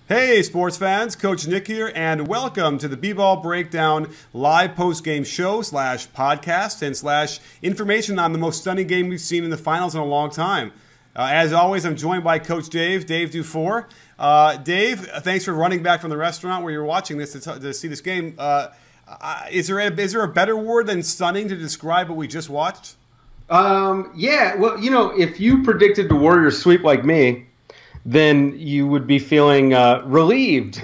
Hey sports fans, Coach Nick here, and welcome to the B-Ball Breakdown live post-game show / podcast and / information on the most stunning game we've seen in the finals in a long time. As always, I'm joined by Coach Dave Dufour. Dave, thanks for running back from the restaurant where you're watching this to see this game. Is there a better word than stunning to describe what we just watched? Yeah, well, you know, if you predicted the Warriors sweep like me, then you would be feeling relieved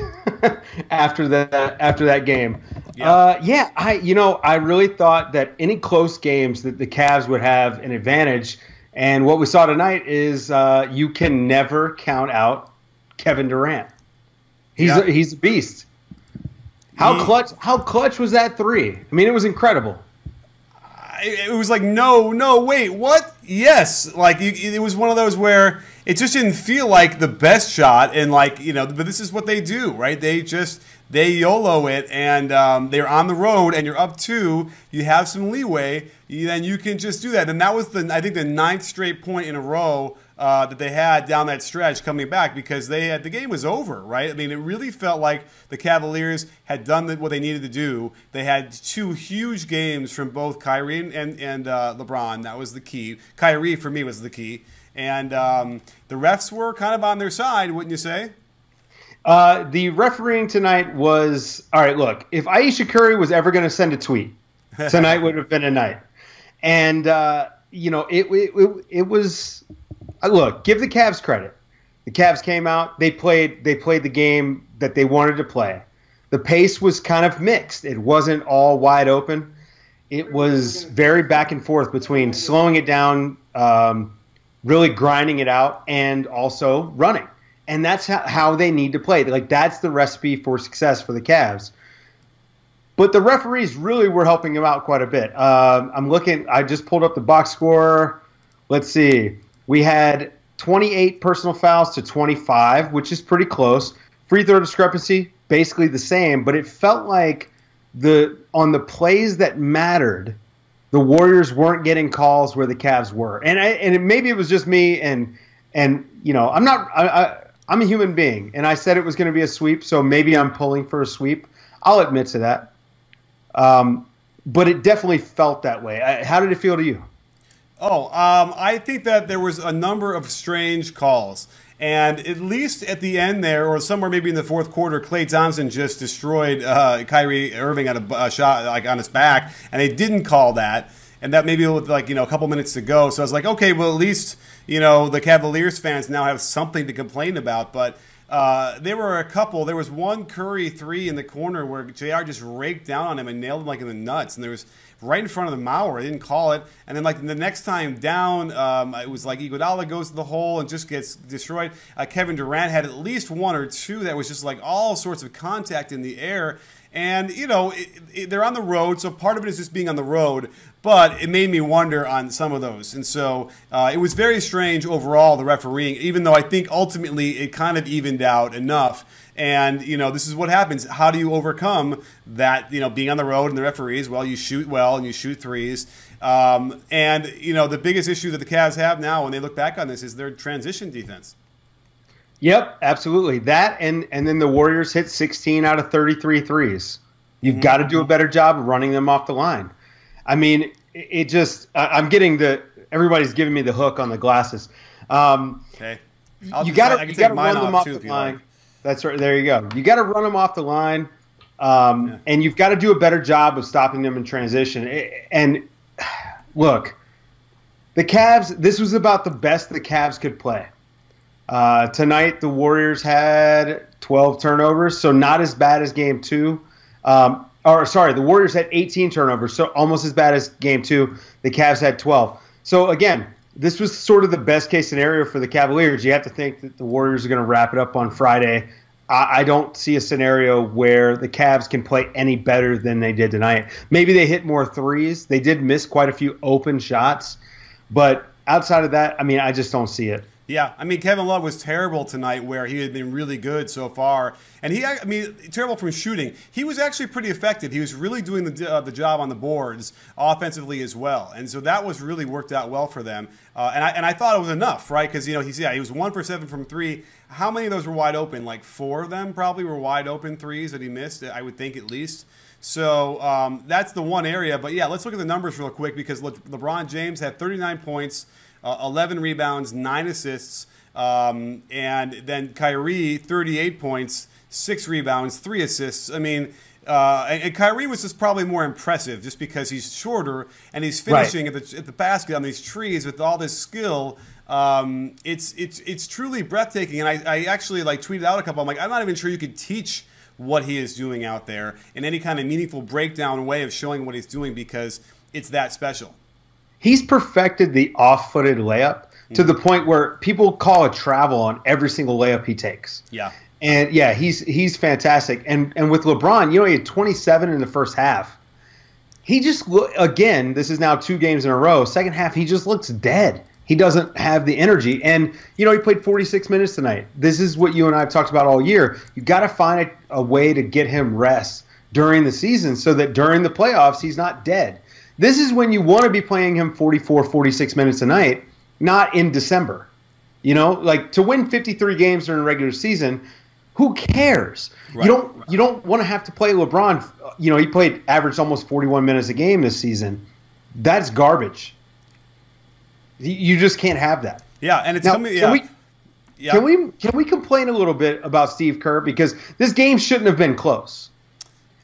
after that game. Yeah. I really thought that any close games that the Cavs would have an advantage, and what we saw tonight is you can never count out Kevin Durant. He's a beast. How clutch was that three? I mean, it was incredible. It was like, no, wait, what? Yes, like it was one of those where it just didn't feel like the best shot, and but this is what they do, right? They YOLO it, and they're on the road, and you're up 2. You have some leeway, then you can just do that. And that was I think the 9th straight point in a row that they had down that stretch coming back, because the game was over, right? I mean, it really felt like the Cavaliers had done what they needed to do. They had 2 huge games from both KYRIE and LeBron. That was the key. KYRIE, for me, was the key. And the refs were kind of on their side, wouldn't you say? The refereeing tonight was, all right, look, if Ayesha Curry was ever going to send a tweet, tonight would have been a night. And, it was, look, give the Cavs credit. The Cavs came out, they played the game that they wanted to play. The pace was kind of mixed. It wasn't all wide open. It was very back and forth between slowing it down, really grinding it out, and also running. And that's how they need to play. Like, that's the recipe for success for the Cavs. But the referees really were helping them out quite a bit. I just pulled up the box score. Let's see. We had 28 personal fouls to 25, which is pretty close. Free throw discrepancy, basically the same. But it felt like on the plays that mattered, the Warriors weren't getting calls where the Cavs were. And maybe it was just me, and I'm a human being, and I said it was going to be a sweep, so maybe I'm pulling for a sweep. I'll admit to that. But it definitely felt that way. How did it feel to you? I think that there was a number of strange calls. And at least at the end there, or somewhere maybe in the fourth quarter, Klay Thompson just destroyed Kyrie Irving at a shot like on his back, and they didn't call that. And that maybe with a couple minutes to go. So I was like, okay, well at least the Cavaliers fans now have something to complain about. But there were a couple. There was one Curry 3 in the corner where JR just raked down on him and nailed him in the nuts. And there was right in front of the Mauer. They didn't call it. And then the next time down, it was like Iguodala goes to the hole and just gets destroyed. Kevin Durant had at least 1 or 2 that was just like all sorts of contact in the air. And, they're on the road, so part of it is just being on the road. But it made me wonder on some of those. And so it was very strange overall, the refereeing, even though I think ultimately it kind of evened out enough. And, this is what happens. How do you overcome that, being on the road and the referees? Well, you shoot well and you shoot threes. The biggest issue that the Cavs have now when they look back on this is their transition defense. Yep, absolutely. That and then the Warriors hit 16 out of 33 threes. You've got to do a better job of running them off the line. I mean, it just I'm getting everybody's giving me the hook on the glasses. Okay. You got to run them off the line. Like. That's right. There you go. You got to run them off the line, and you've got to do a better job of stopping them in transition. And look, the Cavs. This was about the best the Cavs could play. Tonight, the Warriors had 12 turnovers, so not as bad as Game 2. The Warriors had 18 turnovers, so almost as bad as Game 2. The Cavs had 12. So, again, this was sort of the best-case scenario for the Cavaliers. You have to think that the Warriors are going to wrap it up on Friday. I don't see a scenario where the Cavs can play any better than they did tonight. Maybe they hit more threes. They did miss quite a few open shots. But outside of that, I mean, I just don't see it. Yeah, I mean, Kevin Love was terrible tonight where he had been really good so far. And I mean, terrible from shooting. He was actually pretty effective. He was really doing the job on the boards offensively as well. And so that was really worked out well for them. And I thought it was enough, right? Because, he was 1 for 7 from 3. How many of those were wide open? Like 4 of them probably were wide open threes that he missed, I would think at least. So that's the one area. But, yeah, let's look at the numbers real quick because LeBron James had 39 points. 11 rebounds, 9 assists, and then Kyrie, 38 points, 6 rebounds, 3 assists. I mean, and Kyrie was just probably more impressive just because he's shorter and he's finishing at the basket on these trees with all this skill. It's truly breathtaking. And I actually tweeted out a couple. I'm like, I'm not even sure you could teach what he is doing out there in any kind of meaningful breakdown way of showing what he's doing because it's that special. He's perfected the off-footed layup to the point where people call a travel on every single layup he takes. Yeah. And, yeah, he's fantastic. And with LeBron, he had 27 in the first half. He just, again, this is now 2 games in a row. Second half, he just looks dead. He doesn't have the energy. And, he played 46 minutes tonight. This is what you and I have talked about all year. You've got to find a way to get him rest during the season so that during the playoffs he's not dead. This is when you want to be playing him 44, 46 minutes a night, not in December. To win 53 games during the regular season, who cares? Right. You don't want to have to play LeBron. He averaged almost 41 minutes a game this season. That's garbage. You just can't have that. Yeah, and it's now, coming. Yeah. Can we complain a little bit about Steve Kerr because this game shouldn't have been close.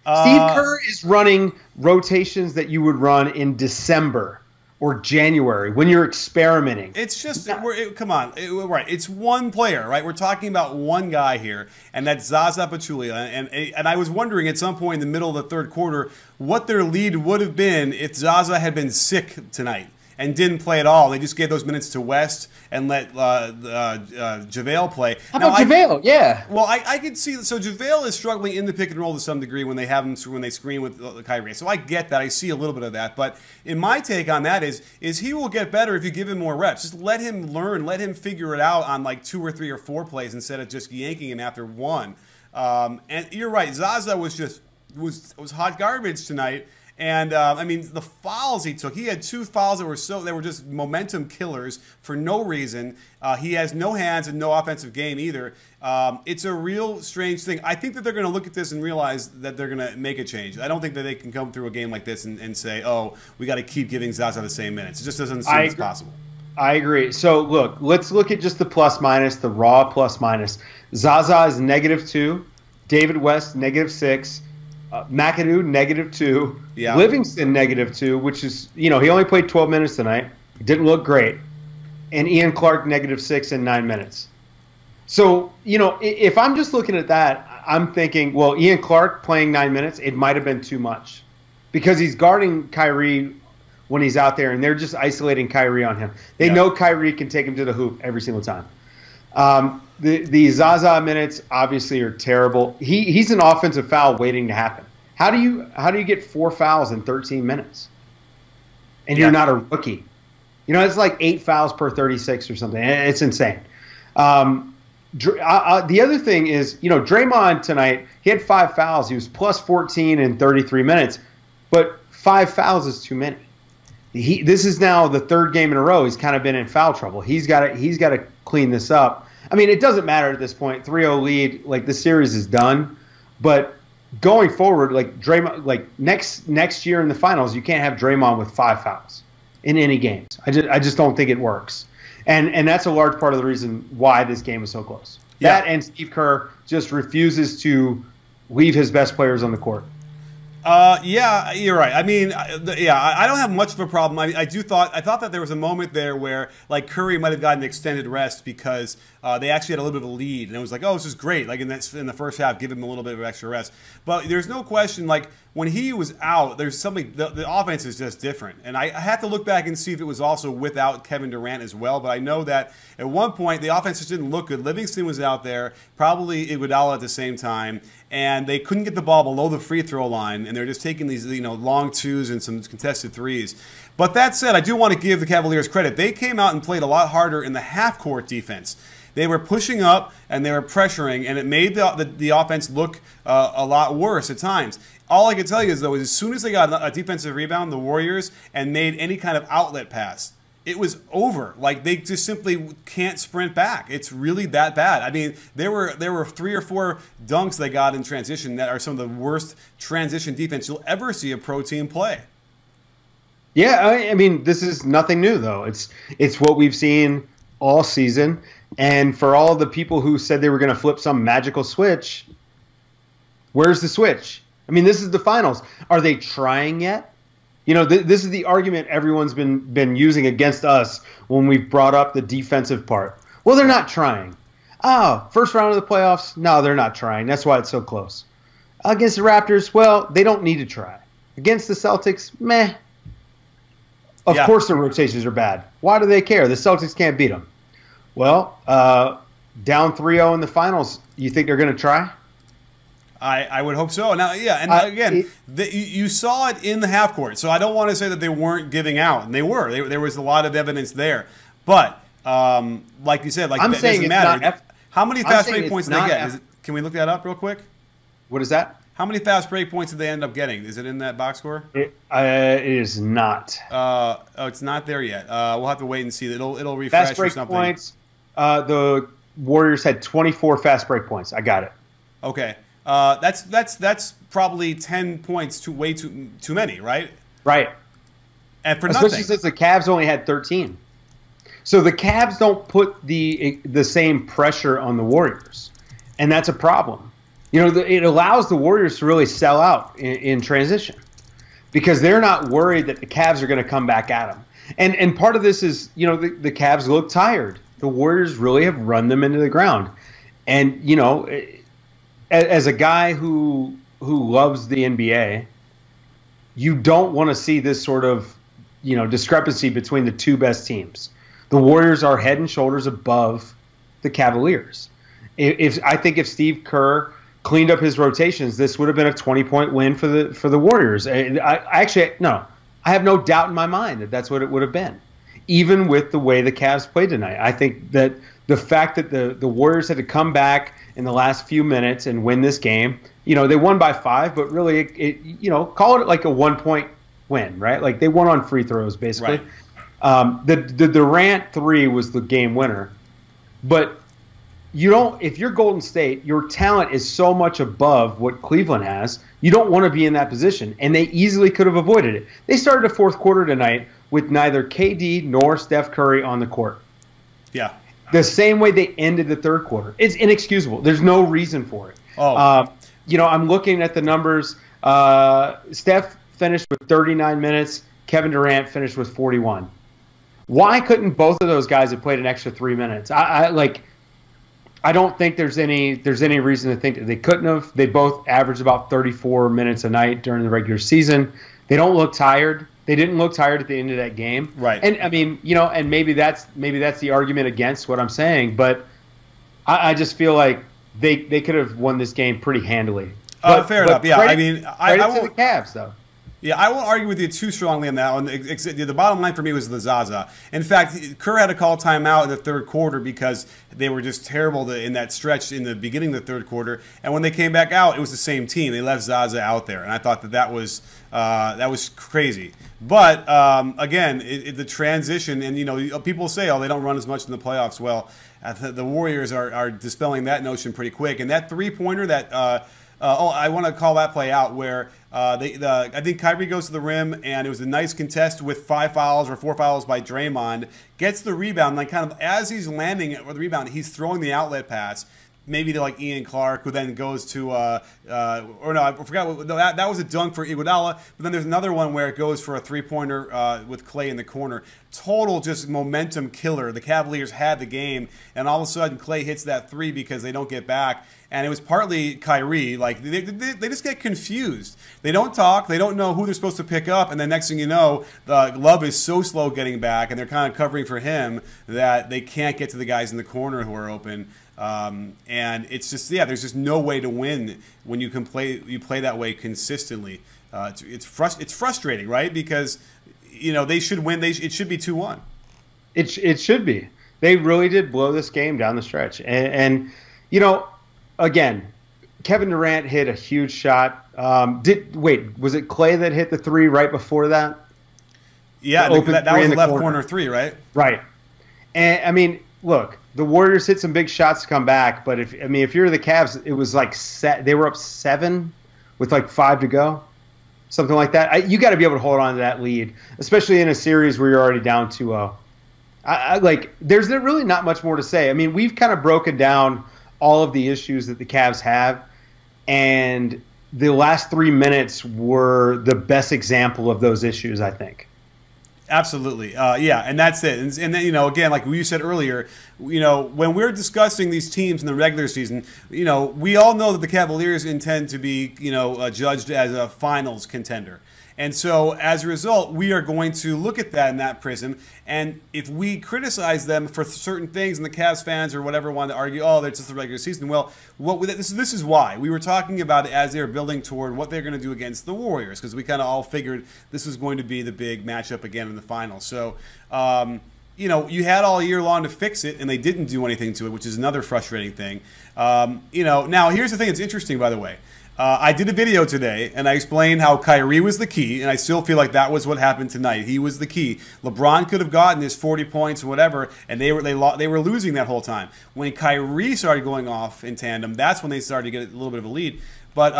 Steve Kerr is running rotations that you would run in December or January when you're experimenting. It's just, come on, right? It's one player, right? We're talking about one guy here, and that's Zaza Pachulia. And I was wondering at some point in the middle of the third quarter what their lead would have been if Zaza had been sick tonight and didn't play at all. They just gave those minutes to West and let JaVale play. How about JaVale? Yeah. Well, I could see. So JaVale is struggling in the pick and roll to some degree when they have him when they screen with Kyrie. So I get that. I see a little bit of that. But in my take on that is he will get better if you give him more reps. Just let him learn. Let him figure it out on 2 or 3 or 4 plays instead of just yanking him after 1. And you're right. Zaza was hot garbage tonight. And, I mean, the fouls he took, he had 2 fouls that were just momentum killers for no reason. He has no hands and no offensive game either. It's a real strange thing. I think that they're going to look at this and realize that they're going to make a change. I don't think that they can come through a game like this and say, oh, we got to keep giving Zaza the same minutes. It just doesn't seem as possible. I agree. So, look, let's look at just the plus-minus, the raw plus-minus. Zaza is -2. David West, -6. McAdoo, -2. Yeah. Livingston, -2, which is, he only played 12 minutes tonight. Didn't look great. And Ian Clark, -6 in 9 minutes. So, if I'm just looking at that, I'm thinking, well, Ian Clark playing 9 minutes, it might have been too much. Because he's guarding Kyrie when he's out there, and they're just isolating Kyrie on him. They know Kyrie can take him to the hoop every single time. The Zaza minutes obviously are terrible. He's an offensive foul waiting to happen. How do you get 4 fouls in 13 minutes? And you're not a rookie. It's like 8 fouls per 36 or something. It's insane. The other thing is, Draymond tonight, he had 5 fouls. He was plus 14 in 33 minutes, but 5 fouls is too many. This is now the 3rd game in a row he's kind of been in foul trouble. He's got to clean this up. I mean, it doesn't matter at this point. 3-0 lead, the series is done. But going forward, Draymond, next year in the finals, you can't have Draymond with 5 fouls in any games. I just don't think it works. And that's a large part of the reason why this game is so close. Yeah. That and Steve Kerr just refuses to leave his best players on the court. Yeah, you're right. I mean, I don't have much of a problem. I thought that there was a moment there where Curry might have gotten extended rest because they actually had a little bit of a lead, and it was oh, this is great. In the first half, give him a little bit of extra rest. But there's no question, when he was out, there's something. The offense is just different, and I have to look back and see if it was also without Kevin Durant as well. But I know that at one point the offense just didn't look good. Livingston was out there, probably Iguodala at the same time, and they couldn't get the ball below the free throw line. and they're just taking these long twos and some contested threes. But that said, I do want to give the Cavaliers credit. They came out and played a lot harder in the half-court defense. They were pushing up and they were pressuring, and it made the offense look a lot worse at times. All I can tell you is, though, is as soon as they got a defensive rebound, the Warriors, and made any kind of outlet pass, it was over. Like, they just simply can't sprint back. It's really that bad. I mean, there were 3 or 4 dunks they got in transition that are some of the worst transition defense you'll ever see a pro team play. Yeah, I mean, this is nothing new, though. It's what we've seen all season. And for all the people who said they were going to flip some magical switch, where's the switch? I mean, this is the finals. Are they trying yet? This is the argument everyone's been using against us when we've brought up the defensive part. Well, they're not trying. Oh, first round of the playoffs? No, they're not trying. That's why it's so close. Against the Raptors, well, they don't need to try. Against the Celtics, meh. Of course their rotations are bad. Why do they care? The Celtics can't beat them. Well, down 3-0 in the finals, you think they're going to try? I would hope so. Now, yeah, and again, you saw it in the half court, so I don't want to say that they weren't giving out, and they were. There was a lot of evidence there. But, like you said, I'm it saying doesn't matter. How many fast break points did they get? Can we look that up real quick? What is that? How many fast break points did they end up getting? Is it in that box score? It is not. Oh, it's not there yet. We'll have to wait and see. It'll refresh fast break or something. Points. The Warriors had 24 fast break points. I got it. Okay. That's probably 10 points way too many, right? Right. And for especially nothing. Since the Cavs only had 13. So the Cavs don't put the same pressure on the Warriors, and that's a problem. It allows the Warriors to really sell out in transition because they're not worried that the Cavs are going to come back at them. And part of this is, the Cavs look tired. The Warriors really have run them into the ground. And, as a guy who loves the NBA, you don't want to see this sort of, discrepancy between the two best teams. The Warriors are head and shoulders above the Cavaliers. I think if Steve Kerr cleaned up his rotations, this would have been a 20-point win for the Warriors. I have no doubt in my mind that that's what it would have been, even with the way the Cavs played tonight. I think that the fact that the Warriors had to come back in the last few minutes and win this game, they won by 5, but really, call it like a 1-point win, right? Like they won on free throws, basically. Right. The Durant 3 was the game winner, but if you're Golden State, your talent is so much above what Cleveland has, you don't want to be in that position, and they easily could have avoided it. They started a fourth quarter tonight with neither KD nor Steph Curry on the court. Yeah. The same way they ended the third quarter. It's inexcusable. There's no reason for it. I'm looking at the numbers. Steph finished with 39 minutes. Kevin Durant finished with 41. Why couldn't both of those guys have played an extra 3 minutes? I don't think there's any reason to think that they couldn't have. They both averaged about 34 minutes a night during the regular season. They don't look tired. They didn't look tired at the end of that game. Right. And I mean, and maybe that's the argument against what I'm saying, but I just feel like they could have won this game pretty handily. Fair enough. Yeah. I mean, I won't, to the Cavs though. Yeah, I won't argue with you too strongly on that one. The bottom line for me was the Zaza. In fact, Kerr had to call timeout in the third quarter because they were just terrible in that stretch in the beginning of the third quarter. And when they came back out, it was the same team. They left Zaza out there, and I thought that was crazy. But again, the transition, and people say, oh, they don't run as much in the playoffs. Well, the Warriors are dispelling that notion pretty quick. And that three-pointer that I want to call that play out where I think Kyrie goes to the rim, and it was a nice contest with 5 fouls or 4 fouls by Draymond, gets the rebound, like kind of as he's landing with the rebound, he's throwing the outlet pass, maybe to like Ian Clark, who then goes to I forgot. That was a dunk for Iguodala, but then there's another one where it goes for a three-pointer with Clay in the corner. total just momentum killer. The Cavaliers had the game, and all of a sudden Clay hits that three because they don't get back. And it was partly Kyrie. Like, they just get confused. They don't talk. They don't know who they're supposed to pick up. And then next thing you know, Love is so slow getting back, and they're kind of covering for him that they can't get to the guys in the corner who are open. And it's just, yeah, there's just no way to win when you play that way consistently. It's frustrating, right? Because, you know, they should win. It should be 2-1. It should be. They really did blow this game down the stretch. And you know, again, Kevin Durant hit a huge shot. Was it Clay that hit the three right before that? Yeah, that was the left corner three, right? Right. And I mean, look, the Warriors hit some big shots to come back, but if you're the Cavs, it was like they were up 7 with like 5 to go, something like that. You got to be able to hold on to that lead, especially in a series where you're already down 2-0. There's really not much more to say. I mean, we've kind of broken down all of the issues that the Cavs have, and the last 3 minutes were the best example of those issues, I think. Absolutely. Yeah, and that's it. And then, you know, again, like you said earlier, you know, when we're discussing these teams in the regular season, you know, we all know that the Cavaliers intend to be, you know, judged as a finals contender. And so, as a result, we are going to look at that in that prism. And if we criticize them for certain things, and the Cavs fans or whatever want to argue, oh, that's just the regular season. Well, this is why. We were talking about it as they were building toward what they're going to do against the Warriors, because we kind of all figured this was going to be the big matchup again in the finals. So, you know, you had all year long to fix it, and they didn't do anything to it, which is another frustrating thing. You know, now here's the thing that's interesting, by the way. I did a video today, and I explained how Kyrie was the key, and I still feel like that was what happened tonight. He was the key. LeBron could have gotten his 40 points or whatever, and they were losing that whole time. When Kyrie started going off in tandem, that's when they started to get a little bit of a lead. But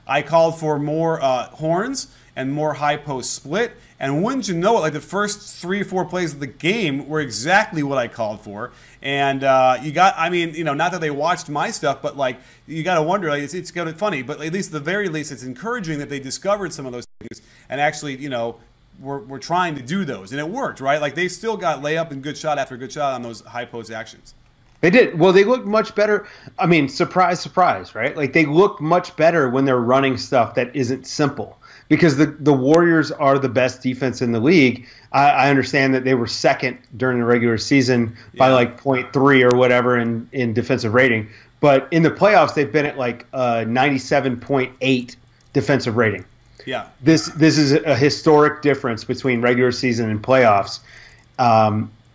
I called for more horns and more high post split. And wouldn't you know it, like the first 3 or 4 plays of the game were exactly what I called for. And I mean, you know, not that they watched my stuff, but like you got to wonder, like, it's kind of funny. But at the very least, it's encouraging that they discovered some of those things and actually, you know, we're trying to do those. And it worked, right? Like they still got layup and good shot after good shot on those high post actions. They did. Well, they looked much better. I mean, surprise, surprise, right? Like they look much better when they're running stuff that isn't simple. Because the Warriors are the best defense in the league. I understand that they were second during the regular season by like 0.3 or whatever in defensive rating. But in the playoffs, they've been at like 97.8 defensive rating. Yeah. This is a historic difference between regular season and playoffs.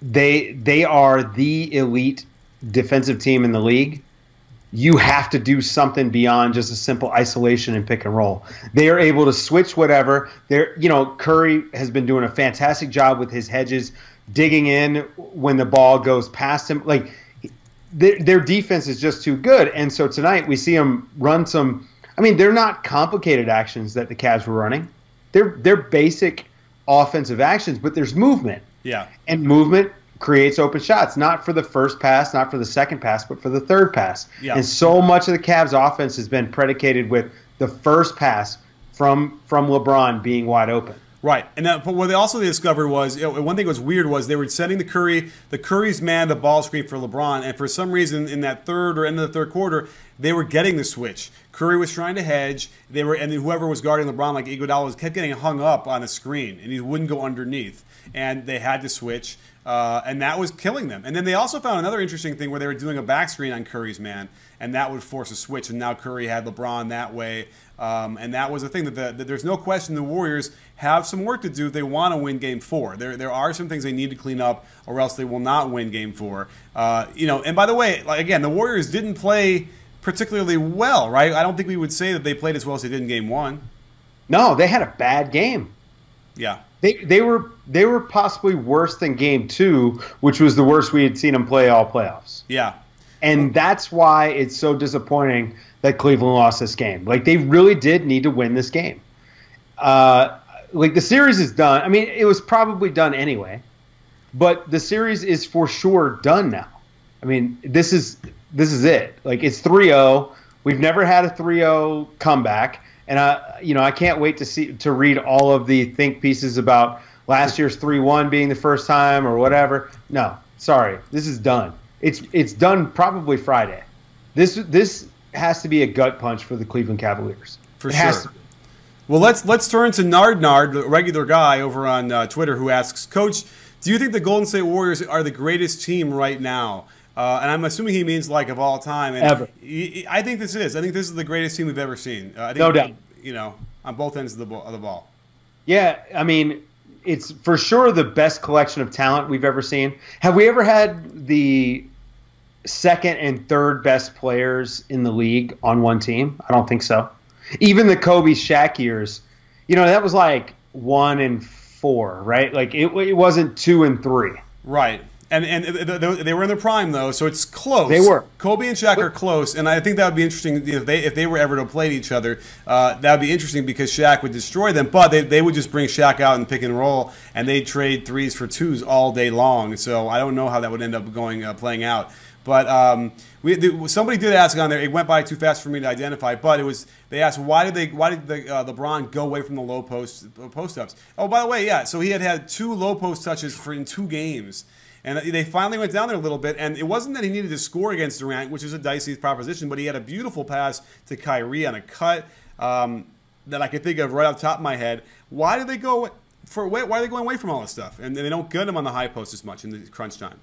They are the elite defensive team in the league. You have to do something beyond just a simple isolation and pick and roll. They are able to switch whatever. You know, Curry has been doing a fantastic job with his hedges, digging in when the ball goes past him. Like their defense is just too good. And so tonight we see them run some. I mean, they're not complicated actions that the Cavs were running. They're basic offensive actions, but there's movement. Yeah, and movement creates open shots, not for the first pass, not for the second pass, but for the third pass. Yeah. And so much of the Cavs offense has been predicated with the first pass from LeBron being wide open. Right. And but what they discovered was, you know, one thing that was weird was they were sending the Curry's man the ball screen for LeBron, and for some reason in that third or end of the third quarter, they were getting the switch. Curry was trying to hedge. And then whoever was guarding LeBron, like Iguodala, kept getting hung up on the screen, and he wouldn't go underneath. And they had to switch, and that was killing them. And then they also found another interesting thing where they were doing a back screen on Curry's man, and that would force a switch. And now Curry had LeBron that way, and that was the thing that there's no question the Warriors have some work to do if they want to win Game 4. There are some things they need to clean up, or else they will not win Game 4. You know, and by the way, like, again, the Warriors didn't play particularly well, right? I don't think we would say that they played as well as they did in Game 1. No, they had a bad game. Yeah. They were possibly worse than Game 2, which was the worst we had seen them play all playoffs. Yeah. And that's why it's so disappointing that Cleveland lost this game. Like, they really did need to win this game. Like, the series is done. I mean, it was probably done anyway. But the series is for sure done now. I mean, this is it. Like, it's 3-0. We've never had a 3-0 comeback. And I can't wait to read all of the think pieces about last year's 3-1 being the first time or whatever. No, sorry, this is done. It's done probably Friday. This has to be a gut punch for the Cleveland Cavaliers. For sure. Well, let's turn to Nard, the regular guy over on Twitter, who asks, Coach, do you think the Golden State Warriors are the greatest team right now? And I'm assuming he means like of all time. And ever. I think this is. I think this is the greatest team we've ever seen. I think, no doubt. You know, on both ends of the ball. Yeah, I mean, it's for sure the best collection of talent we've ever seen. Have we ever had the second and third best players in the league on one team? I don't think so. Even the Kobe Shaq years, you know, that was like 1 and 4, right? Like it wasn't 2 and 3. Right. And they were in their prime, though, so it's close. They were. Kobe and Shaq are close, and I think that would be interesting if they were ever to play each other. That would be interesting because Shaq would destroy them, but they would just bring Shaq out and pick and roll, and they'd trade 3s for 2s all day long. So I don't know how that would end up playing out. But somebody did ask on there. It went by too fast for me to identify. But they asked why did LeBron go away from the low post ups? Oh, by the way, yeah. So he had 2 low post touches in 2 games, and they finally went down there a little bit. And it wasn't that he needed to score against Durant, which is a dicey proposition, but he had a beautiful pass to Kyrie on a cut that I could think of right off the top of my head. Why did they go why are they going away from all this stuff? And they don't get him on the high post as much in the crunch time.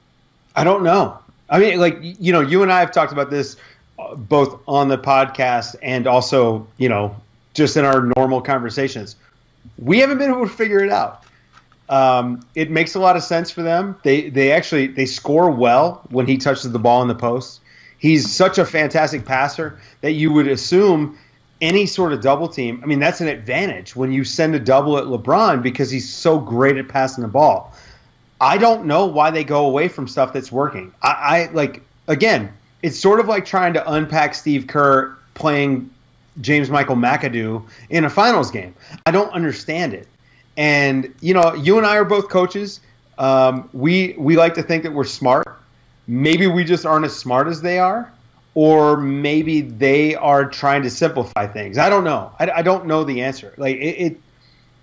I don't know. I mean, like, you know, you and I have talked about this both on the podcast and also, you know, just in our normal conversations. We haven't been able to figure it out. It makes a lot of sense for them. They score well when he touches the ball in the post. He's such a fantastic passer that you would assume any sort of double team. I mean, that's an advantage when you send a double at LeBron because he's so great at passing the ball. I don't know why they go away from stuff that's working. I like, again, it's sort of like trying to unpack Steve Kerr playing James Michael McAdoo in a finals game. I don't understand it. And, you know, you and I are both coaches. We like to think that we're smart. Maybe we just aren't as smart as they are, or maybe they are trying to simplify things. I don't know. I don't know the answer. Like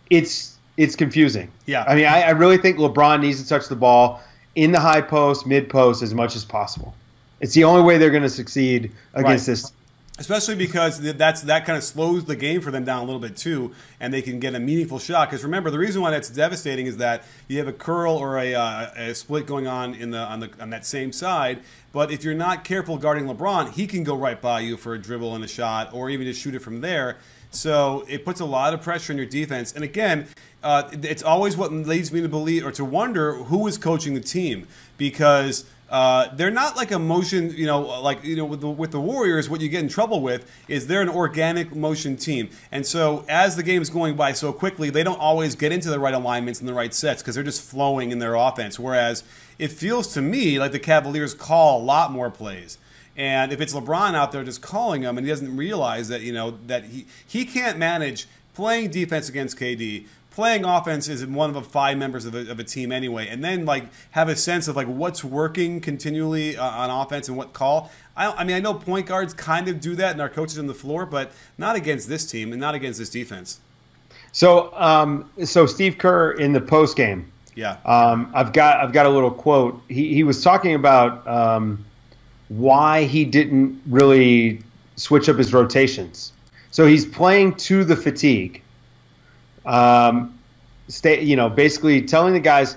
it's confusing. Yeah. I mean, I really think LeBron needs to touch the ball in the high post, mid post as much as possible. It's the only way they're going to succeed against this. Especially because that kind of slows the game for them down a little bit too, and they can get a meaningful shot. Because remember, the reason why that's devastating is that you have a curl or a split going on on that same side. But if you're not careful guarding LeBron, he can go right by you for a dribble and a shot, or even just shoot it from there. So it puts a lot of pressure on your defense. And again, it's always what leads me to believe or to wonder who is coaching the team, because they're not like a motion, with the Warriors, what you get in trouble with is they're an organic motion team. And so as the game's going by so quickly, they don't always get into the right alignments and the right sets because they're just flowing in their offense. Whereas it feels to me like the Cavaliers call a lot more plays. And if it's LeBron out there just calling them and he doesn't realize that, that he can't manage playing defense against KD, playing offense is one of the 5 members of a team anyway, and then have a sense of what's working continually on offense and what call. I mean, I know point guards kind of do that and our coaches on the floor, but not against this team and not against this defense. So, so Steve Kerr in the post game. Yeah. I've got a little quote. He was talking about why he didn't really switch up his rotations. So he's playing to the fatigue. Basically telling the guys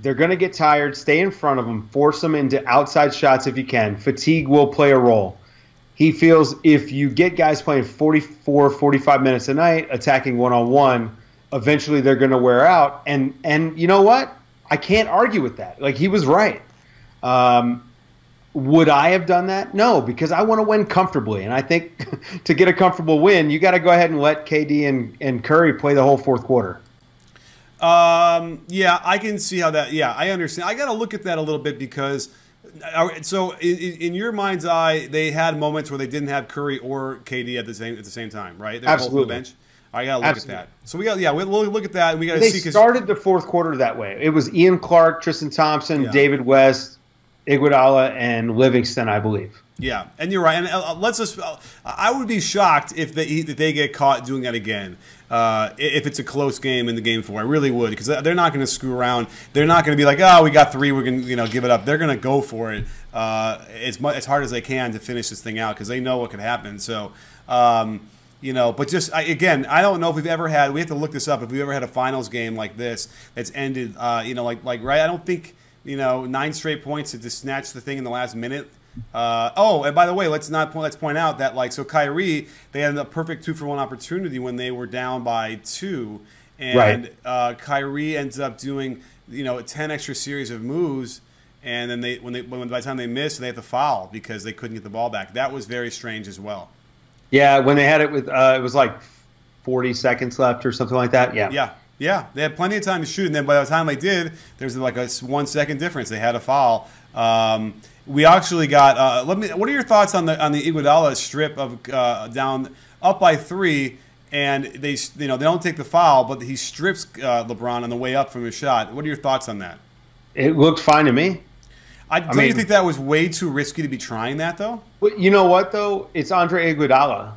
they're going to get tired, stay in front of them, force them into outside shots if you can. Fatigue will play a role. He feels if you get guys playing 44, 45 minutes a night, attacking one-on-one, eventually they're going to wear out. And you know what? I can't argue with that. He was right. Would I have done that? No, because I want to win comfortably. And I think to get a comfortable win, you got to go ahead and let KD and Curry play the whole fourth quarter. Yeah, I can see how that. Yeah, I understand. I got to look at that a little bit because, so in your mind's eye, they had moments where they didn't have Curry or KD at the same time, right? They're Absolutely. Both on the bench. I got to look at that. So we'll look at that. And we got to see. They started the fourth quarter that way. It was Ian Clark, Tristan Thompson, yeah. David West, Iguodala and Livingston, I believe. Yeah, and you're right. And let's just. I would be shocked if they get caught doing that again. If it's a close game in the game 4, I really would, because they're not going to screw around. They're not going to be like, oh, we got 3, we're going to give it up. They're going to go for it as hard as they can to finish this thing out, because they know what could happen. So, but just again, I don't know if we've ever had. We have to look this up. If we've ever had a finals game like this that's ended, right. I don't think 9 straight points to just snatch the thing in the last minute. And by the way, let's point out that so KYRIE, they had a perfect 2-for-1 opportunity when they were down by 2, and KYRIE ends up doing 10 extra series of moves, and then by the time they missed, they had to foul because they couldn't get the ball back. That was very strange as well. Yeah, when they had it with it was like 40 seconds left or something like that. Yeah, they had plenty of time to shoot, and then by the time they did, there was like a 1 second difference. They had a foul. We actually got. What are your thoughts on the Iguodala strip of down up by 3, and they don't take the foul, but he strips LeBron on the way up from his shot. What are your thoughts on that? It looked fine to me. Don't you think that was way too risky to be trying that though? Well, you know what though? It's Andre Iguodala.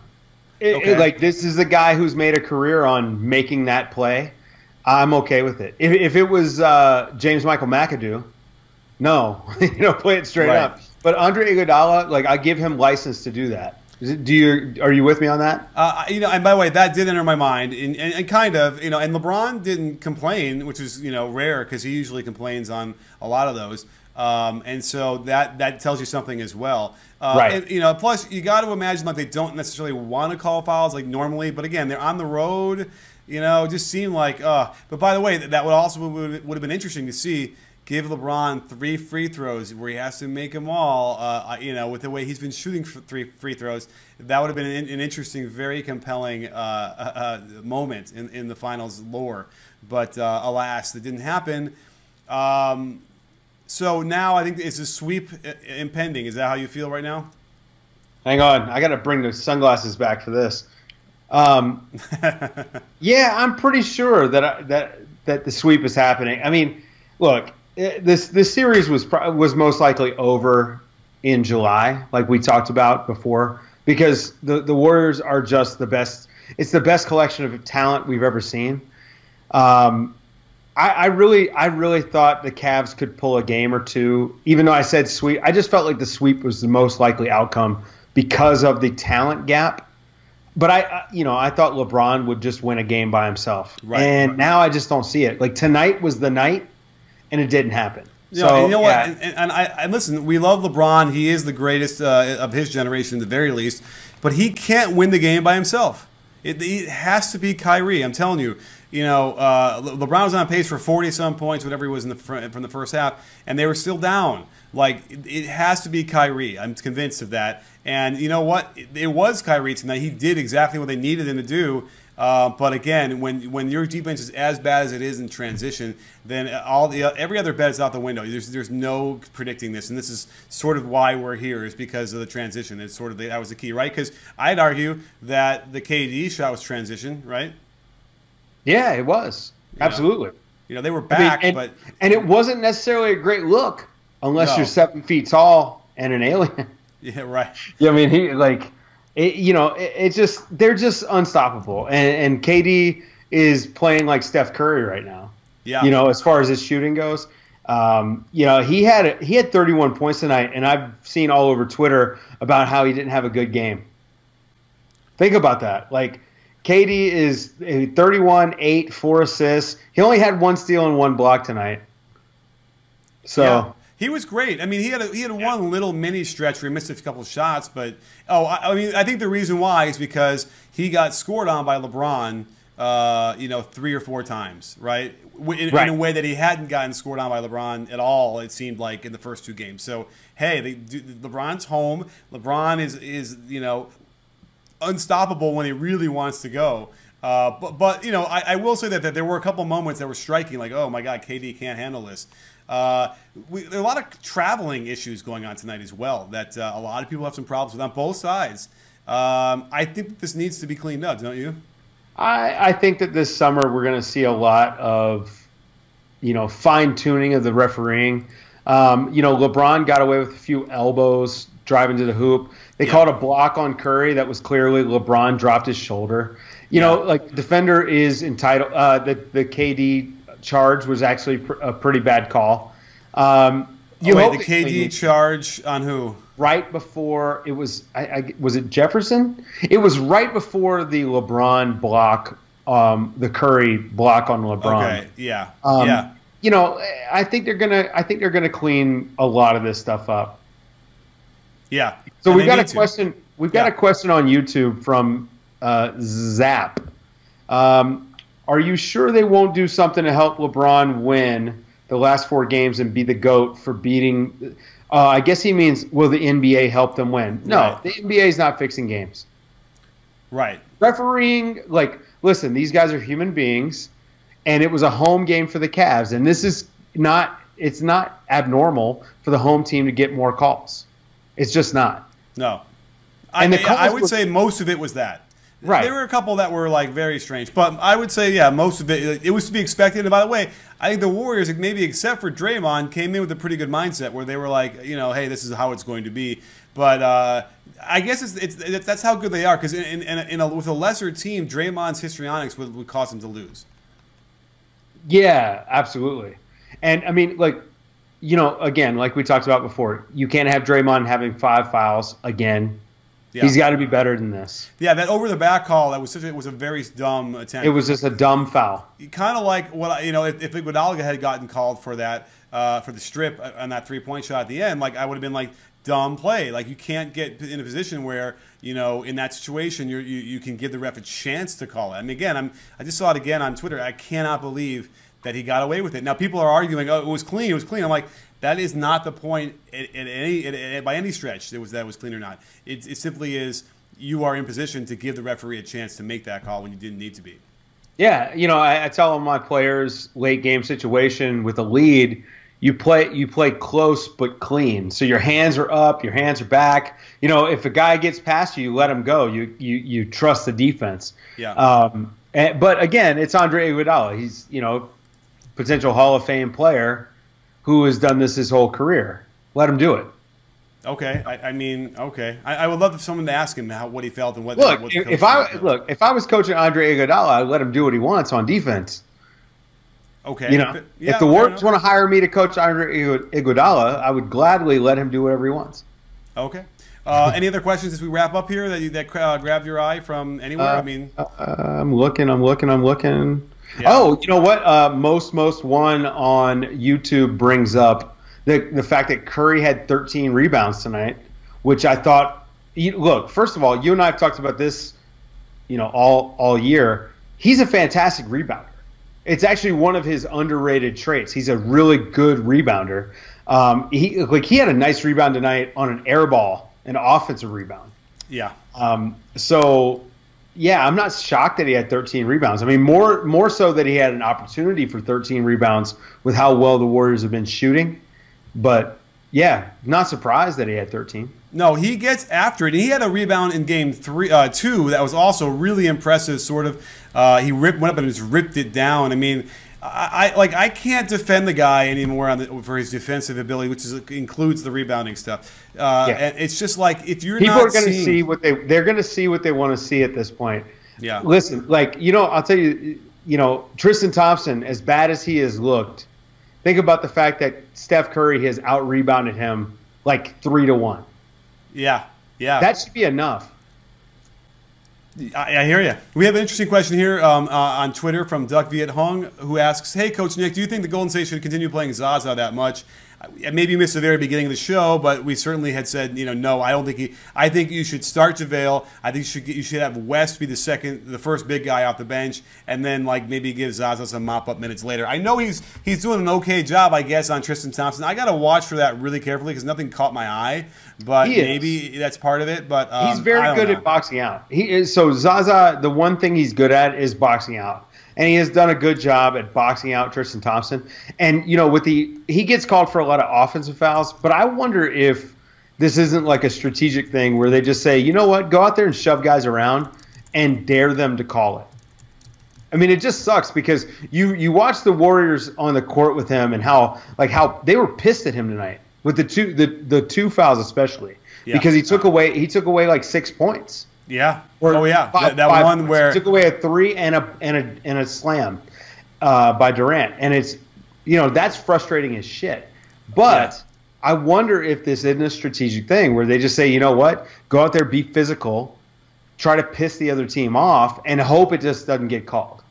This is the guy who's made a career on making that play. I'm okay with it. If it was James Michael McAdoo. No, play it straight up. But Andre Iguodala, I give him license to do that. Are you with me on that? And by the way, that did enter my mind, and kind of, and LeBron didn't complain, which is rare because he usually complains on a lot of those, and so that tells you something as well. Right. And, plus you got to imagine they don't necessarily want to call fouls like normally, but again, they're on the road. It just seemed like. But by the way, that would have been interesting to see. Give LeBron 3 free throws where he has to make them all, with the way he's been shooting 3 free throws. That would have been an interesting, very compelling moment in the finals lore. But alas, that didn't happen. So now I think it's a sweep impending. Is that how you feel right now? Hang on. I got to bring the sunglasses back for this. Yeah, I'm pretty sure that the sweep is happening. I mean, look. This series was most likely over in July, like we talked about before, because the Warriors are just the best. It's the best collection of talent we've ever seen. I really thought the Cavs could pull a game or two, even though I said sweep. I just felt like the sweep was the most likely outcome because of the talent gap. But I thought LeBron would just win a game by himself, now I just don't see it. Tonight was the night. And it didn't happen. What? And I listen. We love LeBron. He is the greatest of his generation, at the very least. But he can't win the game by himself. It has to be KYRIE. I'm telling you. LeBron was on pace for 40-some points, whatever he was from the first half, and they were still down. It has to be KYRIE. I'm convinced of that. And you know what? It was KYRIE tonight. He did exactly what they needed him to do. But again, when your defense is as bad as it is in transition, then every other bet is out the window. There's no predicting this, and this is sort of why we're here, is because of the transition. It's sort of that was the key, right? Because I'd argue that the KD shot was transition, right? Yeah, it was absolutely. They were back, and it wasn't necessarily a great look unless you're 7 feet tall and an alien. Yeah, right. Yeah, I mean they're just unstoppable, and KD is playing like Steph Curry right now. Yeah, as far as his shooting goes, he had 31 points tonight, and I've seen all over Twitter about how he didn't have a good game. Think about that. KD is 31, 8, 4 assists. He only had 1 steal and 1 block tonight. So. Yeah. He was great. I mean, he had one little mini stretch where he missed a couple of shots, but I think the reason why is because he got scored on by LeBron, 3 or 4 times, right? In a way that he hadn't gotten scored on by LeBron at all. It seemed like in the first 2 games. So hey, LeBron's home. LeBron is unstoppable when he really wants to go. But I will say that there were a couple moments that were striking, like, oh my God, KD can't handle this. There are a lot of traveling issues going on tonight as well that a lot of people have some problems with on both sides. I think that this needs to be cleaned up, don't you? I think that this summer we're going to see a lot of, fine-tuning of the refereeing. LeBron got away with a few elbows driving to the hoop. They called a block on Curry that was clearly LeBron dropped his shoulder. Defender is entitled. The KD charge was actually a pretty bad call. The KD charge on who? Right before it was, was it Jefferson? It was right before the LeBron block, the Curry block on LeBron. Okay, yeah. I think they're gonna clean a lot of this stuff up. Yeah. So we've got a question. We've got a question on YouTube from Zap. Are you sure they won't do something to help LeBron win the last 4 games and be the GOAT for beating? I guess he means, will the NBA help them win? No, right. The NBA is not fixing games. Right. Refereeing, listen, these guys are human beings, and it was a home game for the Cavs, and it's not abnormal for the home team to get more calls. It's just not. No. I would say most of it was that. Right. There were a couple that were very strange, but I would say most of it was to be expected. And by the way, I think the Warriors, maybe except for Draymond, came in with a pretty good mindset where they were hey, this is how it's going to be. But I guess that's how good they are, because with a lesser team, Draymond's histrionics would cause them to lose. Yeah, absolutely. And I mean, again, like we talked about before, you can't have Draymond having 5 fouls again. Yeah. He's got to be better than this. Yeah, that over-the-back call, it was a very dumb attempt. It was just a dumb foul. Kind of like if Iguodala had gotten called for that for the strip on that 3-point shot at the end, I would have been dumb play. You can't get in a position where in that situation you can give the ref a chance to call it. I mean, again, I just saw it again on Twitter. I cannot believe that he got away with it. Now people are arguing, oh, it was clean. It was clean. I'm like, that is not the point by any stretch. That was clean or not. It simply is you are in position to give the referee a chance to make that call when you didn't need to be. Yeah, I tell all my players, late game situation with a lead, you play close but clean. So your hands are up, your hands are back. If a guy gets past you, let him go. You trust the defense. Yeah. But again, it's Andre Iguodala. He's potential Hall of Fame player who has done this his whole career. Let him do it. Okay, okay. I would love for someone to ask him what he felt and what. If I was coaching Andre Iguodala, I'd let him do what he wants on defense. Okay. If the Warriors want to hire me to coach Andre Iguodala, I would gladly let him do whatever he wants. Okay. Any other questions as we wrap up here that grabbed your eye from anywhere? I'm looking. Yeah. Oh, you know what? Most one on YouTube brings up the fact that Curry had 13 rebounds tonight, which I thought. Look, first of all, you and I have talked about this, all year. He's a fantastic rebounder. It's actually one of his underrated traits. He's a really good rebounder. He had a nice rebound tonight on an air ball, an offensive rebound. Yeah. Yeah, I'm not shocked that he had 13 rebounds. I mean, more so that he had an opportunity for 13 rebounds with how well the Warriors have been shooting. But, yeah, not surprised that he had 13. No, he gets after it. He had a rebound in game 2 that was also really impressive, sort of. He went up and just ripped it down. I mean, I can't defend the guy anymore for his defensive ability, which includes the rebounding stuff. And it's just if you're people are going to see they're going to see what they want to see at this point. Yeah. Listen, I'll tell you, Tristan Thompson, as bad as he has looked, think about the fact that Steph Curry has out rebounded him 3-1. Yeah. Yeah. That should be enough. I hear you. We have an interesting question here on Twitter from Duck Viet Hong, who asks, hey, Coach Nick, do you think the Golden State should continue playing Zaza that much? Maybe you missed the very beginning of the show, but we certainly had said, no, I don't think I think you should start JaVale. I think you should have West be the first big guy off the bench, and then maybe give Zaza some mop-up minutes later. I know he's doing an okay job, I guess, on Tristan Thompson. I got to watch for that really carefully because nothing caught my eye, but maybe that's part of it. But he's very good at boxing out. So Zaza, the one thing he's good at is boxing out. And he has done a good job at boxing out Tristan Thompson. And, he gets called for a lot of offensive fouls, but I wonder if this isn't a strategic thing where they just say, you know what, go out there and shove guys around and dare them to call it. I mean, it just sucks because you watch the Warriors on the court with him and how they were pissed at him tonight with the two fouls especially because he took away like 6 points. Yeah. That five one points. Where he took away a 3 and a slam by Durant, and it's that's frustrating as shit. But I wonder if this isn't a strategic thing where they just say, you know what, go out there, be physical, try to piss the other team off, and hope it just doesn't get called.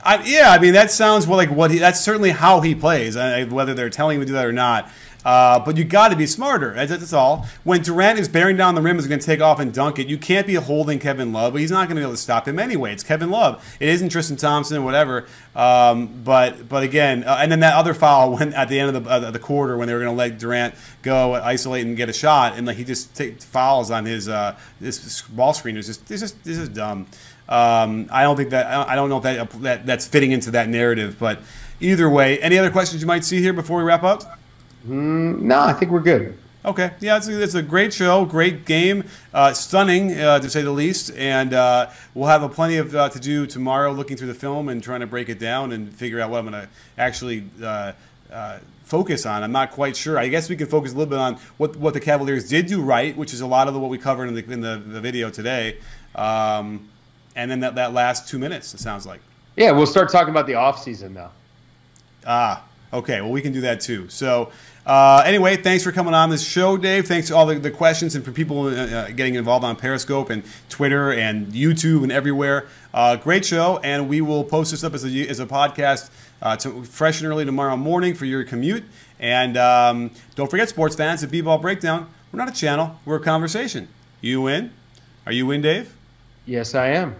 I mean, that sounds like that's certainly how he plays, whether they're telling him to do that or not. But you got to be smarter. That's all. When Durant is bearing down the rim, is going to take off and dunk it. You can't be holding Kevin Love, but he's not going to be able to stop him anyway. It's Kevin Love. It isn't Tristan Thompson, whatever. But again, and then that other foul when at the end of the quarter when they were going to let Durant go isolate and get a shot, and he just fouls on his ball screen. This is dumb. I don't know if that's fitting into that narrative, but either way, any other questions you might see here before we wrap up? No, I think we're good. Okay, yeah, it's a great show, great game, stunning to say the least, and we'll have plenty of to do tomorrow, looking through the film and trying to break it down and figure out what I'm going to actually focus on. I'm not quite sure. I guess we can focus a little bit on what the Cavaliers did do right, which is a lot of what we covered in the video today. And then that last 2 minutes, it sounds like. Yeah, we'll start talking about the offseason now. Okay. Well, we can do that too. So anyway, thanks for coming on this show, Dave. Thanks to all the questions and for people getting involved on Periscope and Twitter and YouTube and everywhere. Great show, and we will post this up as a podcast fresh and early tomorrow morning for your commute. And don't forget, sports fans, at B-Ball Breakdown, we're not a channel. We're a conversation. You in? Are you in, Dave? Yes, I am.